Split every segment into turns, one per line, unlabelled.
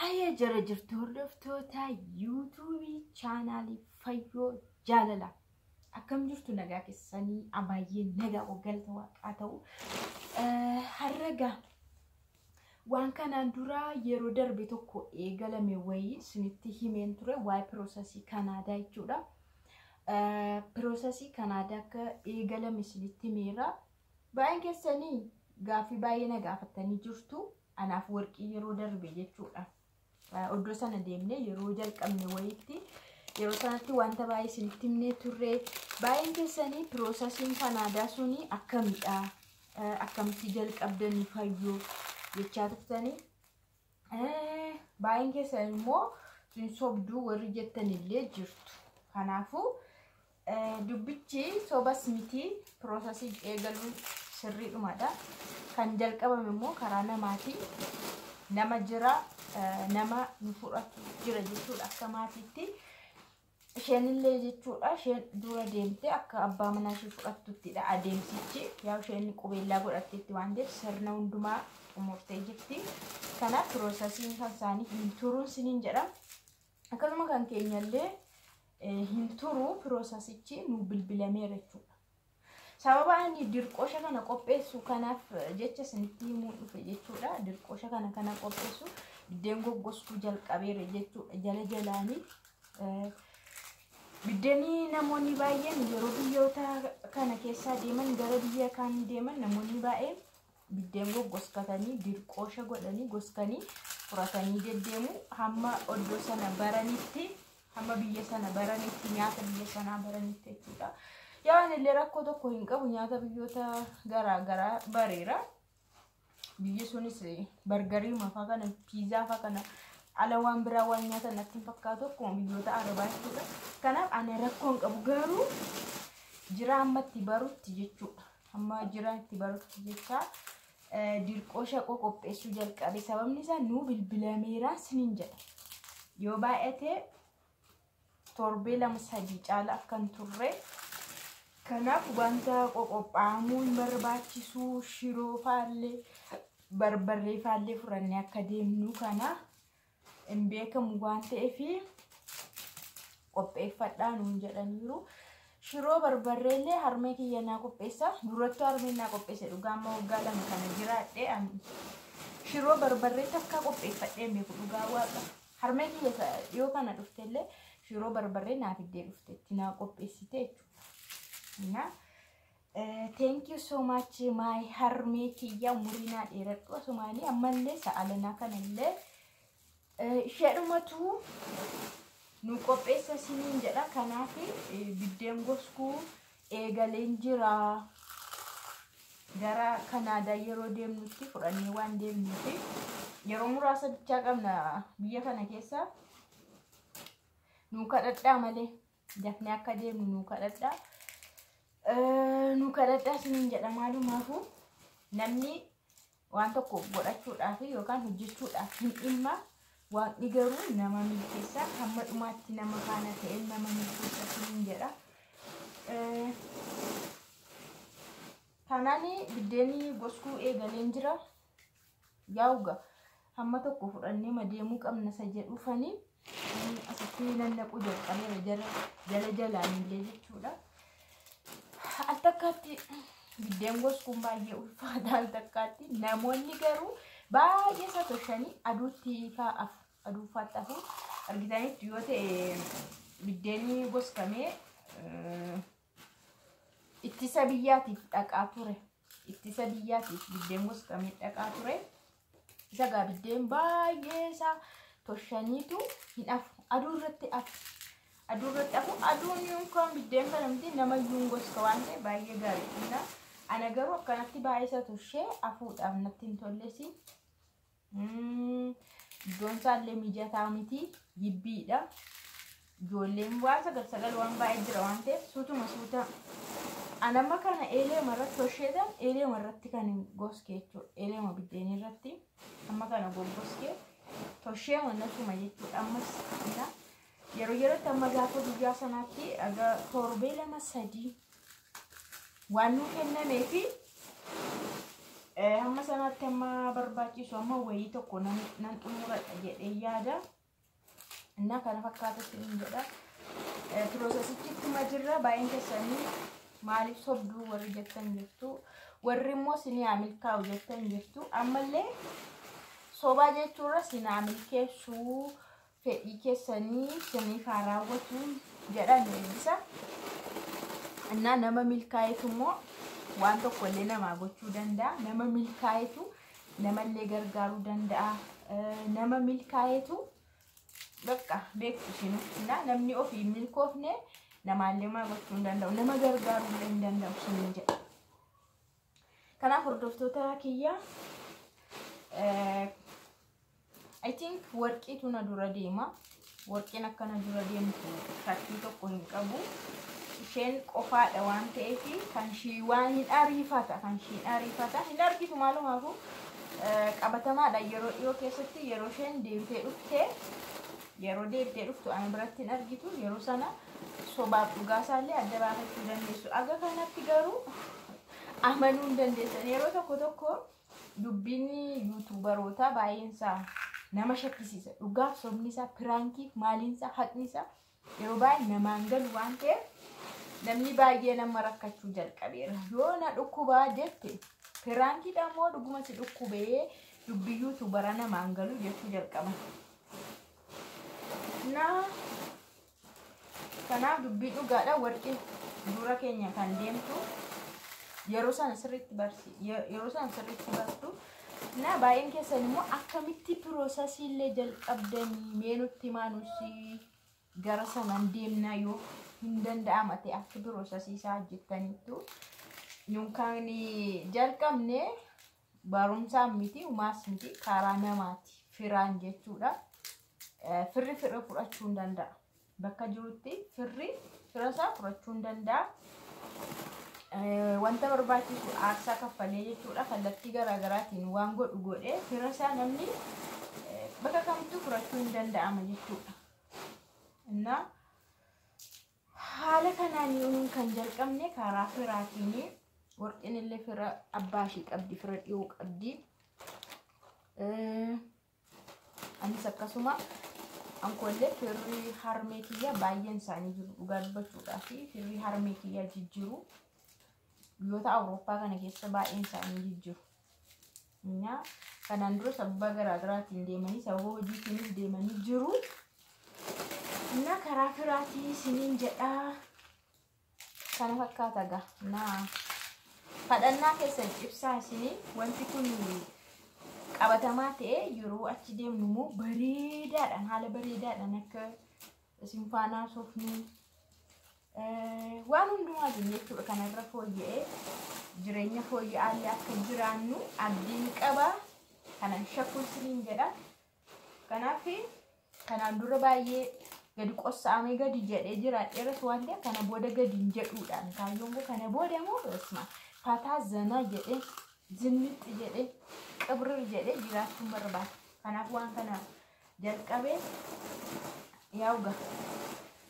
Hayya jara jirtu hordoftoota YouTube channel Fayyoo Jaalala. Akkam jirtu nagaa keessanii abaay'ee nagaa waggalta waaqaa ta'u. Harraga waan kanaan dura yeroo darbe tokko eegalame wayii isinitti himeen ture waa'ee piroosesii Kanaadaa jechuudha. Piroosesii Kanaadaa akka eegalame isinitti himeera. Baay'een keessanii gaaffii baay'ee na gaafattanii jirtu. Anaaf warqii yeroo darbe jechuudha. Oddoo sana deemnee yeroo jalqabne wayiitti yeroo sanatti wanta baay'ee isinitti himnee turre. Baay'een keessanii piroosesiin Kanaadaa suni akkamidha? Akkamitti jalqabdanii Fayyoo jechaa turtanii. Baay'een keessanii immoo sun sobduu warri jettanillee jirtu. Kanaafuu dubbichi sobas miti piroosesii eegaluun sirriidhumadha. Kan jalqabame immoo karaa namaatiin nama jira nama nu fudhatu jira jechuudha akka maatiitti. Isheenillee jechuudha isheen dura deemte akka abbaa manaa ishee fudhattuttidha adeemsichi. Yaa isheen qubeellaa godhatteetti waan ta'eef sirna hundumaa xumurtee jirti. Kanaaf piroosesiin kan isaanii hin turuun siniin jedha. Akkasuma kan keenyallee hin turu piroosesichi nu bilbilameera jechuudha. Sababa ani dirqoosha kana qopheessu kanaaf jecha isinitti himuun dhufe jechuudha. Dirqoosha kana qopheessu biddeen goggosuu jalqabeera jechuudha. Jala jalaanii biddeeni namoonni baay'een yeroo biyyoota kana keessaa deeman gara biyya kaanii deeman namoonni baay'een biddeen goggoskatanii dirqoosha godhanii goskanii furatanii deddeemu hamma oddoo sana baranitti hamma biyya sana baranitti nyaata biyya sanaa baranitti jechuudha. Yaan illee rakkoo tokko hin qabu nyaata biyyoota garaa bareera. Biyyi sunis bargarii mafaa kana piizaa faa kana ala waan biraa waan nyaata natti hin fakkaatu akkuma biyyoota Arabaa jechuudha. Kanaaf ani rakkoo hin qabu garuu jira amma itti barutti jechuudha. Amma jira itti barutti jecha dirqoosha qopheessuu jalqabe. Sababni isaa nu bilbilameera siniin jedha. Yoo baay'ate torbee 2-3 caala akkan turre. Kanaaf wanta qophaa'amuu hin barbaachisu shiroo faallee barbarree faallee furannee akka deemnu kana hin beekamu waan ta'eef qopheeffadhaa nuun jedhaniiru. Shiroo barbarreellee harmee kiyya naa qopheessa. Durattuu harmeen naa qopheesse dhugaa amma waggaa 2 kana jiraadhee ani shiroo barbarree takka qopheeffadhee beeku dhugaa waaqa. Harmee kiyya yoo kana dhuftellee shiroo barbarree naa fiddee dhufteetti naa qopheessite jechuudha. Thank you so much my harmee kiyya umuriinaa dheeradhu asumaanii ammallee sa'alanaa kanallee isheedhumatu nu qopheessa siniin jedha. Kanaaf biddeen goskuu eegaleen jira. Gara Kanaadaa yeroo deemnutti fudhannee waan deemnuufi yeroo muraasa bichaa qabna biyya kana keessa. Nu kadhadhaa malee dafnee akka deemnu nu kadhadhaa. Nu kadhadhaa siniin jedha. Maalumaafu namni waan tokko godhachuudhaaf yookaan hojjechuudhaaf hin dhimma. Waaqni garuu nama milkeessa hamma dhumaatti nama faana ta'e nama milkeessa siniin jedha. Kanaani biddeeni goskuu eegaleen jira. Yaa'uga hamma tokko fudhannee deemuu qabna isa jedhuufanii asitti nannaquu jalqabeera jala jalaanillee jechuudha. Al takkaatti biddeen goskuun baay'ee ulfaata. Al takkaatti namoonni garuu baay'ee satoshanii aduutti fa'aaf aduu fa'aaf argitanitti yoo ta'e biddeeni goskamee ittisa biyyaatiif dhaqaa ture. Ittisa biyyaatiif biddeen goskamee dhaqaa ture. Isa gaa biddeen baay'ee isaa toshaniitu hin afu aduu irratti afu. Aduun yookaan biddeen kanamti nama yuun goska waan ta'e baay'ee gaariidha. Ana garuu akkanatti baay'ee isa toshee afuudhaaf natti hin tollesi. Iddoon isaallee mijataa miti jibbiidha. Ijoolleen waan sagal waan baay'ee jira waan ta'eef suuta. Anamma kana eelee marratti tosheetan eelee marratti kan goskee jechuudha. Eelee biddeen irratti amma kana goggoskee toshee wanasuma jechuudha. Ammas yeroo amma gaafa guyyaa sanaatti aga torbee 2-3 waan nu kennameefi hamma sanatti amma barbaachisu amma wayii tokko nan xumuradha jedhee yaada. Innaa kana fakkaata isin jedha. Piroosesichittuma jirra baay'een keessanii maaliif sobduu warri jettan jirtu, warri immoo sinii milkaa'u jettan jirtu. Ammallee sobaa jechuurra sinaa milkeessuu fedhii keessanii siniif haa raawwatu jedhan eebbisa. Innaa nama milkaa'etu immoo waan tokko illee namaa gochuu danda'a. Nama milkaa'etu namallee gargaaruu danda'a. Nama milkaa'etu bakka beektu sinu. Namni ofii milkoofne namaallee maa gochuu hin danda'u. Nama gargaaruu illee hin danda'u sinin jedha. Kanaaf hordoftoota kiyya I think warqiitu na dura deema. Warqiin akka na dura deemtu shakkii tokko hin qabu. Isheen qofaadha waan ta'eef kan shii waan hin ariifata hin argitu maalumaafu qabatamaadha. Yeroo dhiyoo keessatti yeroo isheen deebitee dhuftu ani biratti hin argitu. Yeroo sana sobaaf dhugaasaallee adda baafachuu dandeessu. Aga kanatti garuu amanuu hin dandeessan. Yeroo tokko dubbiin yuutuubaroota baay'eensaa nama shakkisiisa. Dhugaaf sobni isaa piraankiif maaliinsaa haqni isaa yeroo baay'ee namaan galu waan ta'eef namni baay'ee nama rakkachuu jalqabeera. Yoo na dhukkubaa jette piraankiidha moo dhuguma si dhukkubee dubbii yuutuubara namaan galu jechuu jalqaban. Kanaaf dubbii dhugaadha. Warqii dura keenya kan deemtu yeroo sana sirriitti bartu. Baay'een keessan immoo akkamitti piroosesii illee jalqabdanii mee nutti maanusi gara sanaan deemnaa yoo hin danda'ama ta'e akka piroosesii isaa hojjettaniitu. Yookaan jalqabne barumsaan miti umaas miti karaa namaati firaan jechuudha. Firri fira fudhachuu hin danda'a. Bakka jirutti firri firasaa fudhachuu hin danda'a. Wanta barbaachisu aarsaa kaffalee jechuudha. Kallattii garaagaraatiin waan godhee firasaa namni bakka kamittuu fudhachuu hin danda'ama jechuudha. Innaa haala kanaan yoon kan jalqabne karaa firaatiin warqeen illee fira abbaa ishii qabdi, fira dhiyoo qabdi. Anis akkasuma ankollee firri harmee kiyya baay'een isaanii jiru dhugaa dubbachuudhaaf firri harmee kiyya jijjiiru. Biyyoota Awurooppaa kana keessa baay'een isaanii jijjiiru. Kanaan dura sababa garaagaraatiin deemanii sababa hojiitiinis deemanii jiru. Karaa firaatii isiniin jedhaa kana fakkaata gaa. Kadhannaa keessan ibsaa isinii wanti kun qabatamaa ta'e yeroo achi deemnu immoo bareedaadhaan haala bareedaadhaan akka isin faanaa soofnu waan hundumaatiin jechuudha. Kanarra fooyya'ee jireenya fooyya'aallee akka jiraannu abdiin qaba. Kanan shakkuu isiniin jedha. Kanaaf kanaan dura baay'ee gadi qossa'amee gadi jedhee jiraadheeras waan ta'eef kana booda gadi hin jedhuudhaan kaayyoon koo kana booda immoo fataa zanaa jedhee zinnixi jedhee qibrir jedhee jiraachuun barbaada. Kanaaf waan kana jalqabee yaa'uga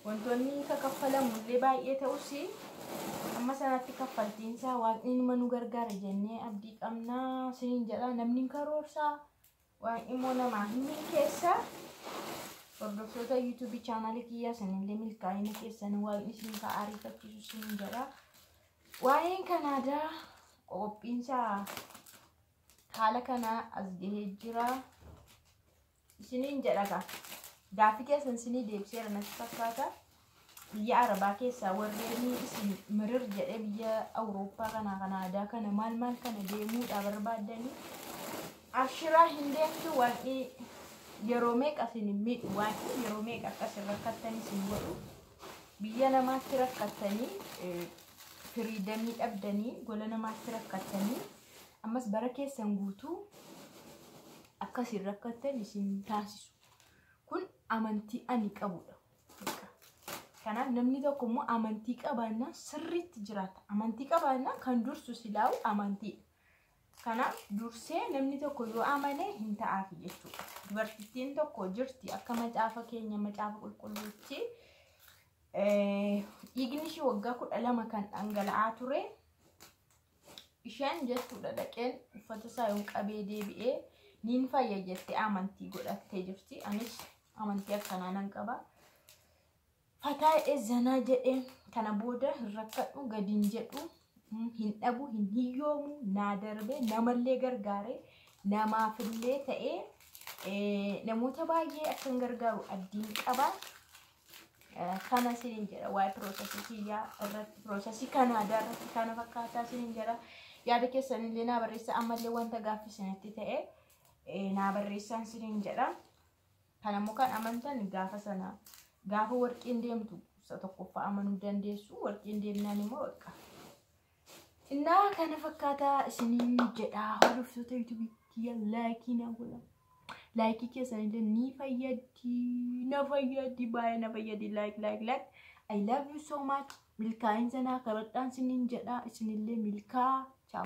wantoonni kakaffalamu illee baay'ee ta'us amma sanatti kaffaltiinsaa waaqni nama nu gargaara jennee abdii qabnaa isiniin jedha. Namni karoorsaa waan immoo namaa hin milkeessa. Hordoftoota YouTube channel kiyya sanillee milkaa'ina keessan waaqni isin ka ariifachiisu isiniin jedha. Waa'een Kanaadaa qophiinsaa haala kana as gahee jira isiniin jedha. Gaaffii keessan isinii deebiseera natti fakkaata. Biyya Arabaa keessaa warreen isin mirir jedhee biyya Awurooppaa kana Kanaadaa kana maal kana deemuudha barbaadanii abshiraa hin deemtu. Waaqni yeroo meeqa isin miidhu waan yeroo meeqa akkas rakkattanii isin godhu biyya namaatti rakkattanii firiidamii dhabdanii gola namaatti rakkattanii ammas bara keessan guutuu akkasiin rakkattan isin taasisu. Kun amantii ani qabudha. Kanaaf namni tokko immoo amantii qabaannaa sirriitti jiraata. Amantii qabaannaa kan dursu silaa'u amantiidha. Kanaaf dursee namni tokko yoo amane hin ta'aafi jechuudha. Dubartittiin tokko jirti akka macaafa keenya macaafa qulqulluutti dhiigni ishii waggaa 12 kan dhangala'aa ture. isheen jettuudha dhaqeen uffata isaa yoon qabee deebi'ee niin fayya jettee amantii godhattee jirti. Anis amantii akkanaa nan qaba. Fataa zanaa jedhee kana booda hin rakkadhu gadiin jedhu hin dhabu hin hiyyoomu naa darbe namallee gargaare namaafillee ta'ee namoota baay'ee akkan gargaaru abdiin qaba. Kana sinin jedha waa'ee piroosesii kiyyaa irratti piroosesii Kanaadaa irratti kana fakkaataa sinin jedha. Yaada keessanillee naa barreessaa ammallee wanta gaaffisanitti ta'e naa barreessaan sinin jedha. Kanammoo kan amantan gaafa sana gaafa warqiin deemtu isa tokkoffaa amanuu dandeessu warqiin deemnaan immoo bakka. Innaa kana fakkaataa sinin jedha. Hordoftoota YouTube kiyya laayikii na godhaa. Like keessanillee ni fayyadi baay'ee na fayyadi like. I love you so much. Milkaa'insa naa kabadhaan sinin jedha. Isinillee milkaa. Ciao.